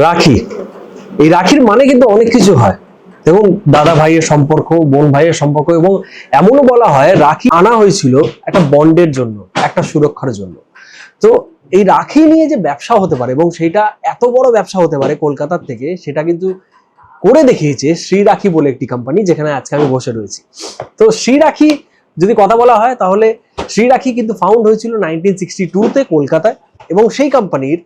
রাখি, এই রাখির মানে কিন্তু অনেক কিছু হয়। দেখুন, দাদা ভাইয়ের সম্পর্ক, বোন ভাইয়ের সম্পর্ক, এবং এমনও বলা হয় রাখি আনা হয়েছিল একটা বন্ডের জন্য, একটা সুরক্ষার জন্য। তো এই রাখি নিয়ে যে ব্যবসা হতে পারে এবং সেটা এত বড় ব্যবসা হতে পারে কলকাতার থেকে, সেটা কিন্তু করে দেখিয়েছে শ্রী রাখি বলে একটি কোম্পানি, যেখানে আজকে আমি বসে রয়েছি। তো শ্রী রাখি যদি কথা বলা হয়, তাহলে শ্রী রাখি কিন্তু ফাউন্ড হয়েছিল 1962-তে কলকাতায়, এবং সেই কোম্পানির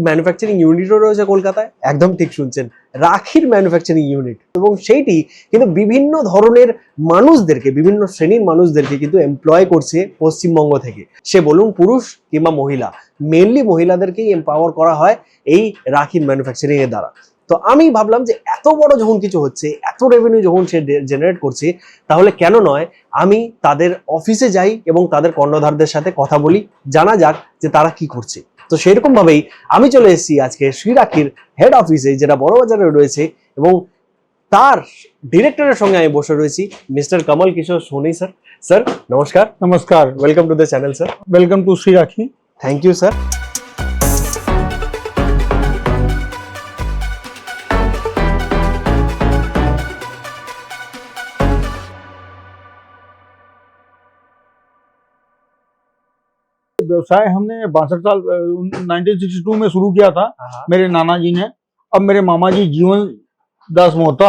ম্যানুফ্যাকচারিং ইউনিটও রয়েছে কলকাতায়। একদম ঠিক শুনছেন, রাখির ম্যানুফ্যাকচারিং ইউনিট। এবং সেইটি কিন্তু বিভিন্ন ধরনের মানুষদেরকে, বিভিন্ন শ্রেণীর মানুষদেরকে কিন্তু এমপ্লয় করছে পশ্চিমবঙ্গ থেকে। সে বলুন পুরুষ কিংবা মহিলা, মেনলি মহিলাদেরকেই এম্পাওয়ার করা হয় এই রাখির ম্যানুফ্যাকচারিং এর দ্বারা। তো আমি ভাবলাম যে এত বড় যখন কিছু হচ্ছে, এত রেভিনিউ যখন সে জেনারেট করছে, তাহলে কেন নয় আমি তাদের অফিসে যাই এবং তাদের কর্ণধারদের সাথে কথা বলি, জানা যাক যে তারা কি করছে। তো সেরকম ভাবেই আমি চলে এসেছি আজকে শ্রী রাখির হেড অফিসে, যেটা বড়বাজারে রয়েছে, এবং তার ডিরেক্টরের সঙ্গে আমি বসে রয়েছি, mister Kamal Kishore Soni sir. Sir নমস্কার। नमस्कार। Welcome to the channel sir. Welcome to Shri Rakhi. Thank you sir. व्यवसाय हमने 62 साल 1962 में शुरू किया था मेरे नाना जी ने। अब मेरे मामा जी जीवन दास मोहता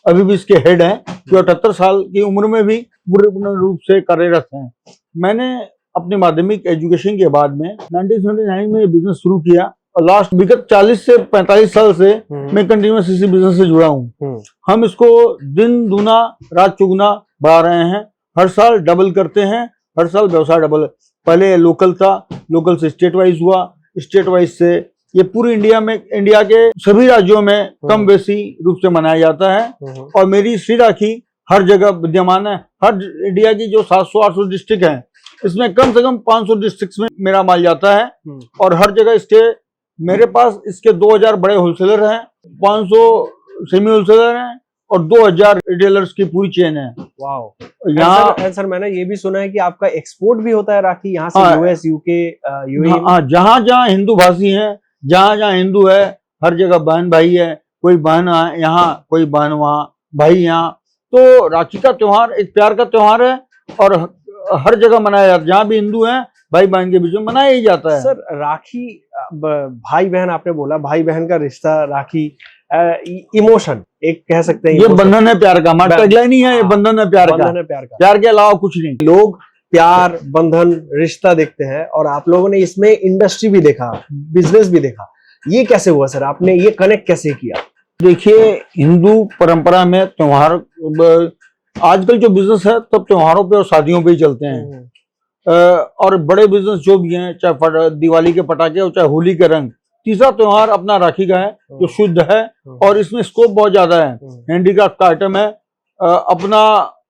अभी भी इसके हेड हैं, जो 78 साल की उम्र में भी पूर्ण रूप से कार्यरत हैं। मैंने अपनी माध्यमिक एजुकेशन के बाद में 1979 में बिजनेस शुरू किया, और लास्ट विगत 40 से 45 साल से मैं कंटिन्यूस इसी बिजनेस से जुड़ा हूँ। हम इसको दिन दूना रात चौगुना बढ़ा रहे हैं, हर साल डबल करते हैं, हर साल व्यवसाय डबल। पहले लोकल था, लोकल से स्टेट वाइज हुआ, स्टेट वाइज से ये पूरी इंडिया में, इंडिया के सभी राज्यों में कम बेसी रूप से मनाया जाता है। और मेरी श्री राखी हर जगह विद्यमान है। हर इंडिया की जो 700-800 डिस्ट्रिक्ट हैं, इसमें कम से कम 500 डिस्ट्रिक्ट में मेरा माल जाता है। और हर जगह इसके मेरे पास इसके 2000 बड़े होलसेलर हैं, 500 सेमी होलसेलर हैं, और 2000 रिटेलर्स की पूरी चेन है। वाओ। यहाँ सर मैंने ये भी सुना है कि आपका एक्सपोर्ट भी होता है राखी यहाँ से, हाँ, यूएस, यूके, यूएई। हाँ, जहाँ जहाँ हिंदू भाषी हैं, जहाँ जहाँ हिंदू है, हर जगह बहन भाई है। कोई बहन यहाँ, कोई बहन वहाँ, भाई यहाँ। तो राखी का त्योहार एक प्यार का त्योहार है, और हर जगह मनाया जाता है। जहाँ भी हिंदू हैं, भाई बहन के बीच में मनाया ही जाता है। सर राखी, भाई बहन आपने बोला, भाई बहन का रिश्ता, राखी इमोशन एक कह सकते हैं, ये बंधन है प्यार का, हमारा टैगलाइन ही है, ये बंधन है प्यार का। बंधन है प्यार का, प्यार के अलावा कुछ नहीं। लोग प्यार, बंधन, रिश्ता देखते हैं, और आप लोगों ने इसमें इंडस्ट्री भी देखा, बिजनेस भी देखा। ये कैसे हुआ सर, आपने ये कनेक्ट कैसे किया? देखिए, हिंदू परंपरा में त्योहार, आजकल जो बिजनेस है तब त्योहारों पे और शादियों पे ही चलते हैं। और बड़े बिजनेस जो भी हैं, चाहे दिवाली के पटाखे और चाहे होली के रंग, तीसरा त्योहार अपना राखी का है, जो शुद्ध है, और इसमें स्कोप बहुत ज्यादा है। हैंडीक्राफ्ट का आइटम है। अपना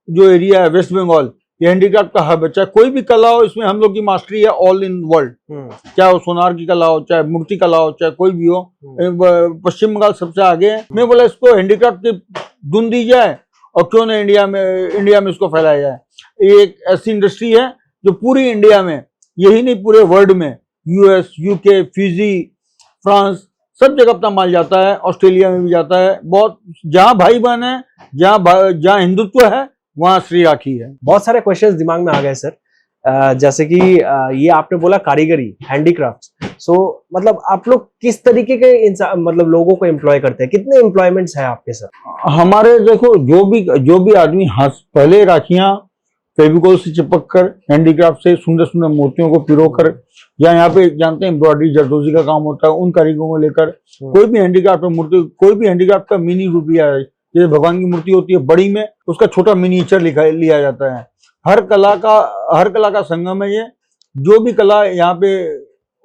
जो एरिया है वेस्ट बंगाल, ये हैंडीक्राफ्ट का हब है। चाहे कोई भी कला हो, इसमें हम लोग की मास्टरी है ऑल इन वर्ल्ड। चाहे वो सोनार की कला हो, चाहे मूर्ति कला हो, चाहे कोई भी हो, पश्चिम बंगाल सबसे आगे है। मैं बोला इसको हैंडीक्राफ्ट की धुन दी जाए, और क्यों ना इंडिया में इसको फैलाया जाए। ये एक ऐसी इंडस्ट्री है जो पूरी इंडिया में, यही नहीं पूरे वर्ल्ड में, यूएस, यूके, फिजी, फ्रांस, सब जगह अपना माल जाता है। ऑस्ट्रेलिया में भी जाता है। बहुत जहाँ भाई बहन है, जहाँ हिंदुत्व है, वहाँ श्री राखी है। बहुत सारे क्वेश्चंस दिमाग में आ गए सर। जैसे कि ये आपने बोला कारीगरी, हैंडीक्राफ्ट। सो मतलब आप लोग किस तरीके के मतलब लोगों को एम्प्लॉय करते हैं? कितने एम्प्लॉयमेंट्स है आपके सर? हमारे देखो, जो भी आदमी हाथ, पहले राखियां फेविकोल से चिपक कर, हैंडीक्राफ्ट से सुंदर सुंदर मूर्तियों को पिरो कर, या यहाँ पे जानते हैं एम्ब्रॉयडरी, जरदोजी का काम होता है, उन कारीगरों को लेकर कोई भी हैंडीक्राफ्ट मूर्ति, कोई भी हैंडीक्राफ्ट का मिनी रूप लिया है। जैसे भगवान की मूर्ति होती है बड़ी में, उसका छोटा मिनिएचर लिया जाता है। हर कला का संगम है ये। जो भी कला यहाँ पे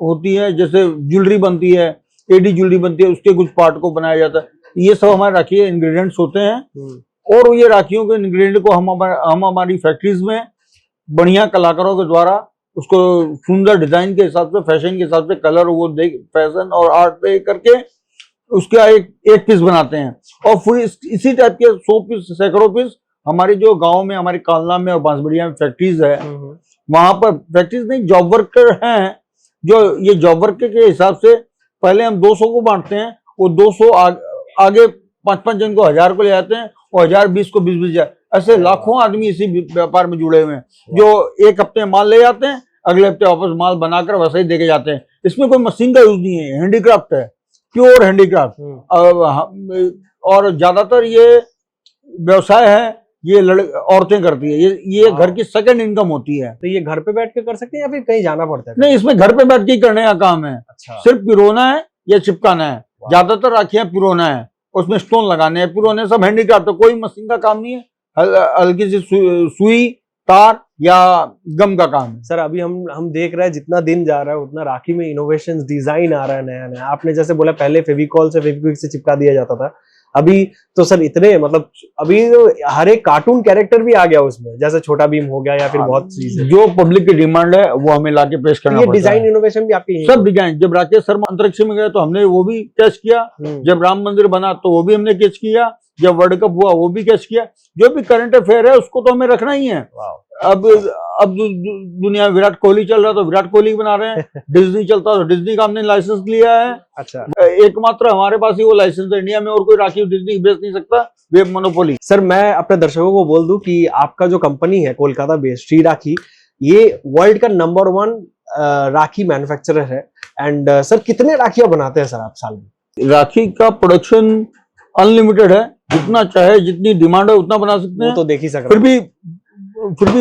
होती है, जैसे ज्वेलरी बनती है, एडी ज्वेलरी बनती है, उसके कुछ पार्ट को बनाया जाता है। ये सब हमारे राखी के इंग्रेडिएंट्स होते हैं, और ये राखियों के इंग्रेडिएंट को हम हमारी फैक्ट्रीज में बढ़िया कलाकारों के द्वारा उसको सुंदर डिजाइन के हिसाब से, फैशन के हिसाब से, कलर वो देख, फैशन और आर्ट पे करके उसका एक पीस बनाते हैं। और फिर इसी टाइप के 100 पीस, सैकड़ों पीस हमारे जो गांव में, हमारे कालना में और बांसबड़िया में फैक्ट्रीज है, वहां पर फैक्ट्रीज नहीं, जॉब वर्कर हैं, जो ये जॉब वर्कर के हिसाब से पहले हम 200 को बांटते हैं, वो 200 आगे 5-5 जन को 1000 को ले जाते हैं और 1000 20 को 20-20 हजार, ऐसे लाखों आदमी इसी व्यापार में जुड़े हुए हैं जो एक हफ्ते में माल ले जाते हैं, अगले हफ्ते वापस माल बनाकर वैसे ही देके जाते हैं। इसमें कोई मशीन का यूज नहीं है, हैंडीक्राफ्ट है, प्योर हैंडीक्राफ्ट। और ज्यादातर ये व्यवसाय है ये औरतें करती है, ये घर की सेकंड इनकम होती है। तो ये घर पे बैठ के कर सकते हैं या फिर कहीं जाना पड़ता है? नहीं, इसमें घर पे बैठ के ही करने का काम है। अच्छा। सिर्फ पिरोना है या चिपकाना है। ज्यादातर राखियां पिरोना है, उसमें स्टोन लगाने हैं, पिरोने सब हैंडीक्राफ्ट है, कोई मशीन का काम नहीं है, हल्की सी सुई तार या गम का काम है। सर अभी हम देख रहे हैं जितना दिन जा रहा है उतना राखी में इनोवेशंस, डिजाइन आ रहा है नया नया। आपने जैसे बोला पहले फेविकॉल से फेविक्विक से चिपका दिया जाता था, अभी तो सर इतने मतलब अभी तो हर एक कार्टून कैरेक्टर भी आ गया उसमें, जैसे छोटा भीम हो गया या फिर बहुत चीजें। जो पब्लिक की डिमांड है वो हमें लाके पेश करना ये पड़ता है। डिजाइन इनोवेशन भी आपकी सब डिजाइन, जब राकेश शर्मा अंतरिक्ष में गए तो हमने वो भी कैच किया, जब राम मंदिर बना तो वो भी हमने कैच किया, जब वर्ल्ड कप हुआ वो भी कैच किया। जो भी करंट अफेयर है उसको तो हमें रखना ही है। अब दुनिया विराट कोहली चल रहा है तो विराट कोहली बना रहे हैं, डिज्नी चलता है तो डिज्नी का हमने लाइसेंस लिया है। अच्छा। एकमात्र हमारे पास ही वो लाइसेंस है, इंडिया में और कोई राखी डिज्नी बेच नहीं सकता, वे मोनोपोली। सर मैं अपने दर्शकों को बोल दूं कि आपका जो कंपनी है कोलकाता बेस्ड श्री राखी, ये वर्ल्ड का नंबर 1 राखी मैन्युफैक्चरर है। एंड सर कितने राखियां बनाते हैं सर आप साल में? राखी का प्रोडक्शन अनलिमिटेड है, जितना चाहे जितनी डिमांड है उतना बना सकते हैं। वो तो देख ही सकते फिर भी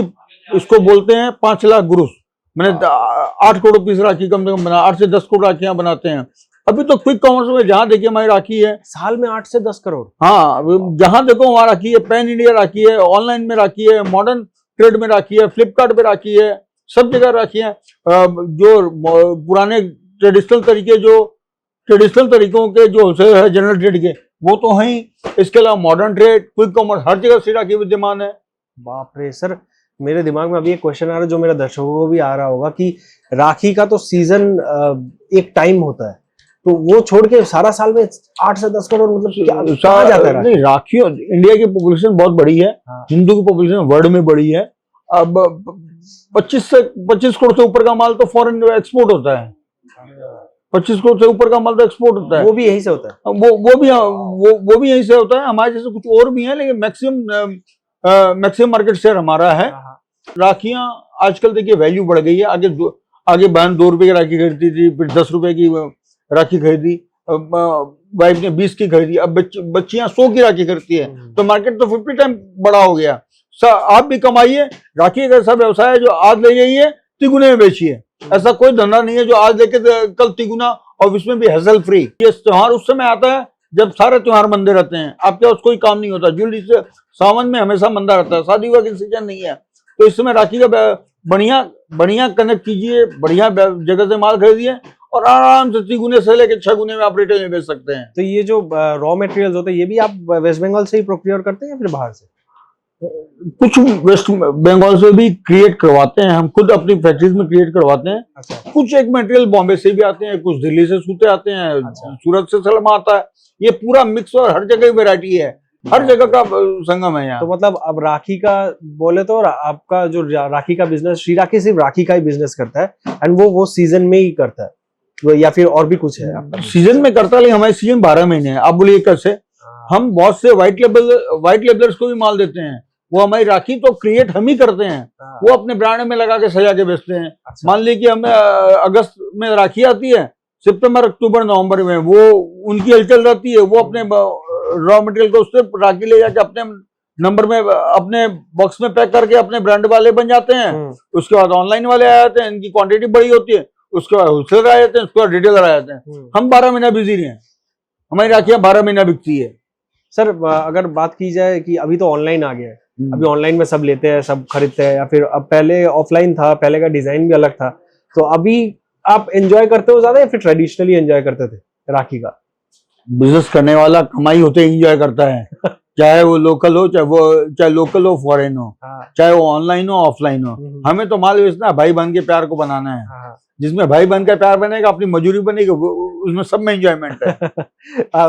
इसको बोलते हैं 5 लाख ग्रुस। मैंने 8 करोड़ पीस राखी कम से कम बना, 8 से 10 करोड़ राखियां बनाते हैं। अभी तो क्विक कॉमर्स में जहां देखिए हमारी राखी है, साल में 8 से 10 करोड़। हाँ, जहां देखो वहां राखी है, पैन इंडिया राखी है, ऑनलाइन में राखी है, मॉडर्न ट्रेड में राखी है, फ्लिपकार्ट पे राखी है, सब जगह राखी है। जो पुराने ट्रेडिशनल तरीकों के जो होलसेल है जनरल ट्रेड के, वो तो है ही। इसके अलावा मॉडर्न ट्रेड, क्विक कॉमर्स, हर जगह श्री राखी विद्यमान है। बाप रे सर, मेरे दिमाग में अभी एक क्वेश्चन आ रहा है जो मेरे दर्शकों को भी आ रहा होगा कि राखी का तो सीजन एक टाइम होता है, तो वो छोड़ के सारा साल में 8 से 10 करोड़ मतलब कहाँ जाता है? नहीं, राखी इंडिया की पॉपुलेशन बहुत बड़ी है। हाँ। हिंदू की पॉपुलेशन वर्ल्ड में बड़ी है। अब 25 करोड़ से ऊपर का माल तो फॉरेन एक्सपोर्ट होता है। 25 करोड़ से ऊपर का माल तो एक्सपोर्ट होता है, वो भी यहीं से होता है। वो भी यहीं से होता है। हमारे जैसे कुछ और भी है, लेकिन मैक्सिमम मार्केट शेयर हमारा है। राखियां आजकल देखिए वैल्यू बढ़ गई है। आगे बहन 2 रुपए की राखी खरीदती थी, फिर 10 रुपए की राखी खरीदी, वाइफ ने 20 की खरीदी, अब बच्चियां 100 की राखी खरीदती है, तो मार्केट तो 50 टाइम बड़ा हो गया। आप भी कमाइए। राखी एक ऐसा व्यवसाय है जो आज ले जाइए तिगुने में बेचिए। ऐसा कोई धंधा नहीं है जो आज लेके कल तिगुना, और इसमें भी हेसल फ्री। ये त्योहार उस समय आता है जब सारे त्योहार मंदे रहते हैं, आपके पास कोई काम नहीं होता। जूलरी से सावन में हमेशा मंदा रहता है, शादी विवाह की सीजन नहीं है, तो इस समय राखी का बढ़िया कनेक्ट कीजिए, बढ़िया जगह से माल खरीदिए और आराम से 3 गुने से लेकर 6 गुने में आप रिटेल में बेच सकते हैं। तो ये जो रॉ मटेरियल्स होते हैं ये भी आप वेस्ट बंगाल से ही प्रोक्योर करते हैं या फिर बाहर से? कुछ वेस्ट बंगाल से भी क्रिएट करवाते हैं, हम खुद अपनी फैक्ट्रीज में क्रिएट करवाते हैं। अच्छा। कुछ एक मटेरियल बॉम्बे से भी आते हैं, कुछ दिल्ली से सूते आते हैं। अच्छा। सूरत से सलमा आता है। ये पूरा मिक्स और हर जगह वैरायटी है, हर जगह का संगम है यहाँ। तो मतलब अब राखी का बोले तो आपका जो राखी का बिजनेस, श्री राखी सिर्फ राखी का ही बिजनेस करता है एंड वो सीजन में ही करता है या फिर और भी कुछ है? सीजन में करता है, लेकिन हमारे सीजन 12 महीने है। आप बोलिए कैसे? हम बहुत से व्हाइट लेबलर्स को भी माल देते हैं, वो हमारी राखी तो क्रिएट हम ही करते हैं, वो अपने ब्रांड में लगा के सजा के बेचते हैं। अच्छा। मान लीजिए हमें अगस्त में राखी आती है, सितंबर अक्टूबर नवंबर में वो उनकी हलचल रहती है, वो अपने रॉ मटेरियल को उससे राखी ले जाके अपने नंबर में अपने बॉक्स में पैक करके अपने ब्रांड वाले बन जाते हैं। उसके बाद ऑनलाइन वाले आ जाते हैं, इनकी क्वांटिटी बड़ी होती है, उसके बाद होलसेलर आ जाते हैं, उसके बाद रिटेलर आ जाते हैं। हम 12 महीना बिजी रहे हैं, हमारी राखियां 12 महीना बिकती है। सर अगर बात की जाए कि अभी तो ऑनलाइन आ गया है, अभी ऑनलाइन में सब लेते हैं, सब खरीदते हैं, या फिर अब पहले ऑफलाइन था, पहले का डिजाइन भी अलग था, तो अभी आप एंजॉय करते हो ज्यादा या फिर ट्रेडिशनली एंजॉय करते थे राखी का? बिजनेस करने वाला कमाई होते ही एंजॉय करता है, चाहे वो लोकल हो, चाहे लोकल हो फॉरेन हो, चाहे वो ऑनलाइन हो ऑफलाइन हो। हमें तो माल बेचना है, भाई बहन के प्यार को बनाना है। जिसमें भाई बहन का प्यार बनेगा, अपनी मजूरी बनेगी, उसमें सब में एंजॉयमेंट है।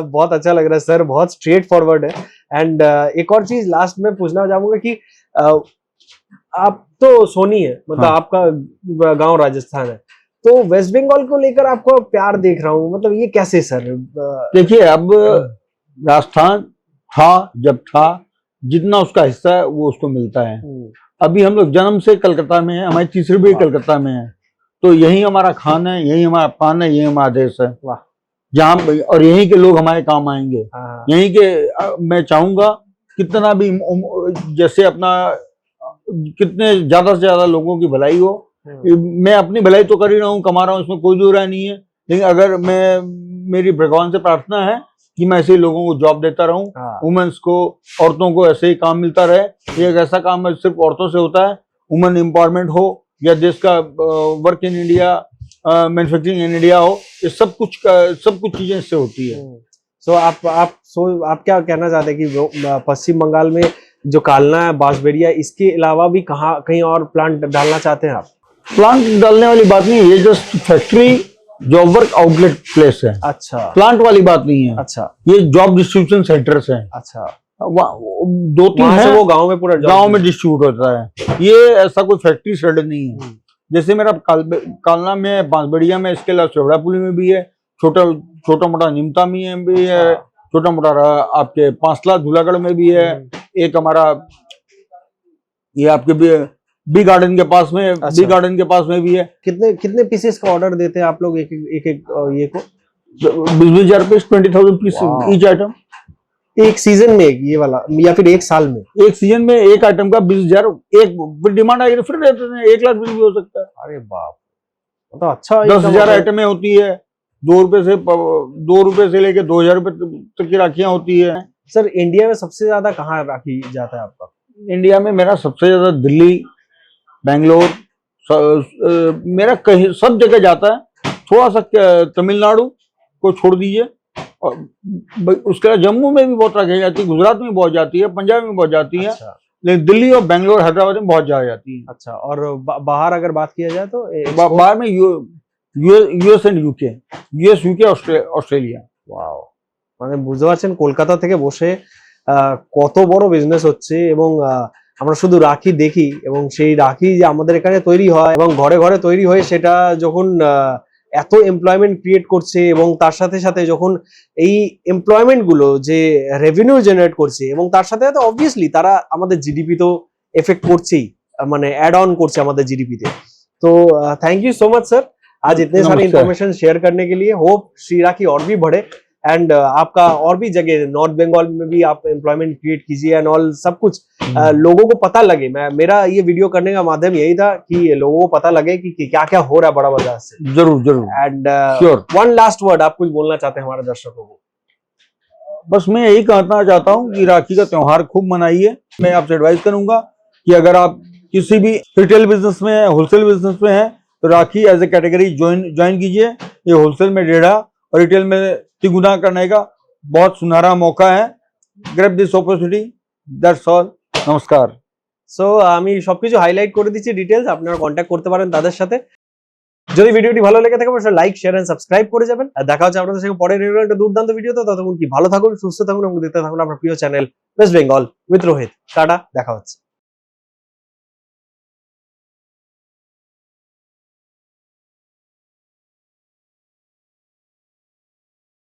बहुत अच्छा लग रहा है सर, बहुत स्ट्रेट फॉरवर्ड है। एंड एक और चीज लास्ट में पूछना चाहूंगा कि आप तो सोनी है, मतलब आपका गांव राजस्थान है, तो वेस्ट बंगाल को लेकर आपको प्यार देख रहा हूँ, मतलब ये कैसे सर? देखिए, अब राजस्थान था, जब था, जितना उसका हिस्सा है वो उसको मिलता है। अभी हम लोग जन्म से कलकत्ता में है, हमारी तीसरी भी कलकत्ता में है, तो यही हमारा खान है, यही हमारा पान है, यही हमारा देश है। वाह। जहाँ और यहीं के लोग हमारे काम आएंगे, यहीं के मैं चाहूंगा कितना भी जैसे अपना कितने ज्यादा से ज्यादा लोगों की भलाई हो। मैं अपनी भलाई तो कर ही रहा हूँ, कमा रहा हूँ, इसमें कोई दो राय नहीं है, लेकिन अगर मेरी भगवान से प्रार्थना है कि मैं ऐसे ही लोगों को जॉब देता रहूं, वुमेन्स को, औरतों को ऐसे ही काम मिलता रहे। ये एक ऐसा काम है सिर्फ औरतों से होता है, वुमेन एम्पावरमेंट हो या देश का work in India, manufacturing in India हो, ये सब कुछ चीजें इससे होती है। सो आप क्या कहना चाहते हैं कि पश्चिम बंगाल में जो कालना है, बांसबेड़िया, इसके अलावा भी कहीं और प्लांट डालना चाहते हैं आप? प्लांट डालने वाली बात नहीं है, ये just factory job work outlet place है। अच्छा, प्लांट वाली बात नहीं है। अच्छा, ये जॉब डिस्ट्रीब्यूशन सेंटर्स हैं। अच्छा, 2-3 है, वो गांव में, पूरा गांव में डिस्ट्रीब्यूट होता है। ये ऐसा कोई फैक्ट्री शेड नहीं है। जैसे मेरा कालना में, बांसबेड़िया में, इसके अलावा चौड़ापुली में भी है, छोटा मोटा निमता में भी है, छोटा मोटा आपके पांचला धूलागढ़ में भी है, एक हमारा ये आपके बी गार्डन के पास में, बी गार्डन के पास में भी है। कितने पीसेस का ऑर्डर देते हैं आप लोग एक ये को? 20,000 पीस, 20,000 पीस ईच आइटम। एक सीजन में ये वाला, या फिर एक साल में? एक सीजन में एक आइटम का 20,000, एक डिमांड आएगी तो फिर देते हैं, 1 लाख भी हो सकता है। अरे बाप, तो अच्छा। 10,000 आइटमें होती है, 2 रुपए से लेके 2,000 रुपए तक की राखियां होती है। सर, इंडिया में सबसे ज्यादा कहाँ राखी जाता है आपका? इंडिया में मेरा सबसे ज्यादा दिल्ली, बेंगलोर, मेरा कहीं सब जगह जाता है। थोड़ा सा तमिलनाडु को छोड़ दीजिए, और उसके बाद जम्मू में भी बहुत राखी जाती है, गुजरात में बहुत जाती है, पंजाब में बहुत जाती है। अच्छा। लेकिन दिल्ली और बेंगलोर, हैदराबाद में बहुत ज्यादा जाती है। अच्छा, और बाहर अगर बात किया जाए तो बाहर में US and UK, US, UK, Australia. Wow, মানে বুঝতে পারছেন কলকাতা থেকে বসে কত বড় বিজনেস হচ্ছে, এবং আমরা শুধু রাখি দেখি, এবং সেই রাখি যে আমাদের এখানে তৈরি হয় এবং ঘরে ঘরে তৈরি হয়ে সেটা যখন এত এমপ্লয়মেন্ট ক্রিয়েট করছে, এবং তার সাথে সাথে যখন এই এমপ্লয়মেন্ট গুলো যে রেভিনিউ জেনারেট করছে, এবং তার সাথে সাথে অবভিয়াসলি তারা আমাদের জিডিপি তো এফেক্ট করছেই, মানে অ্যাড অন করছে আমাদের জিডিপি তে। तो thank you so much sir, आज इतने सारे इंफॉर्मेशन शेयर करने के लिए। होप श्री राखी और भी बढ़े, एंड आपका और भी जगह नॉर्थ बंगाल में भी आप एम्प्लॉयमेंट क्रिएट कीजिए एंड ऑल, सब कुछ लोगों को पता लगे। मेरा ये वीडियो करने का माध्यम यही था कि लोगों को पता लगे कि क्या क्या हो रहा है बड़ा बाजार से। जरूर। एंड वन लास्ट वर्ड, आप कुछ बोलना चाहते हैं हमारे दर्शकों को? बस मैं यही कहना चाहता हूँ कि राखी का त्योहार खूब मनाइए। मैं आपसे एडवाइस करूंगा कि अगर आप किसी भी रिटेल बिजनेस में है, होलसेल बिजनेस में है, तो राखी एज ए कैटेगरी ज्वाइन कीजिए। ये होलसेल में 1.5 और रिटेल में 3 गुना करने का बहुत सुनहरा मौका है। Grab this opportunity, that's all. नमस्कार। সো আমি সবকিছু হাইলাইট করে দিচ্ছি ডিটেইলস, আপনারা কন্ট্যাক্ট করতে পারেন তাদের সাথে। যদি ভিডিওটি ভালো লেগে থাকে অবশ্যই লাইক, শেয়ার এন্ড সাবস্ক্রাইব করে যাবেন। আর দেখা হচ্ছে আপনাদের সঙ্গে পরের একটা দুর্দান্ত ভিডিওতে। ততক্ষণ কি ভালো থাকুন, সুস্থ থাকুন এবং দেখতে থাকুন আপনার প্রিয় channel West Bengal with Rohit. Tata, দেখা হচ্ছে।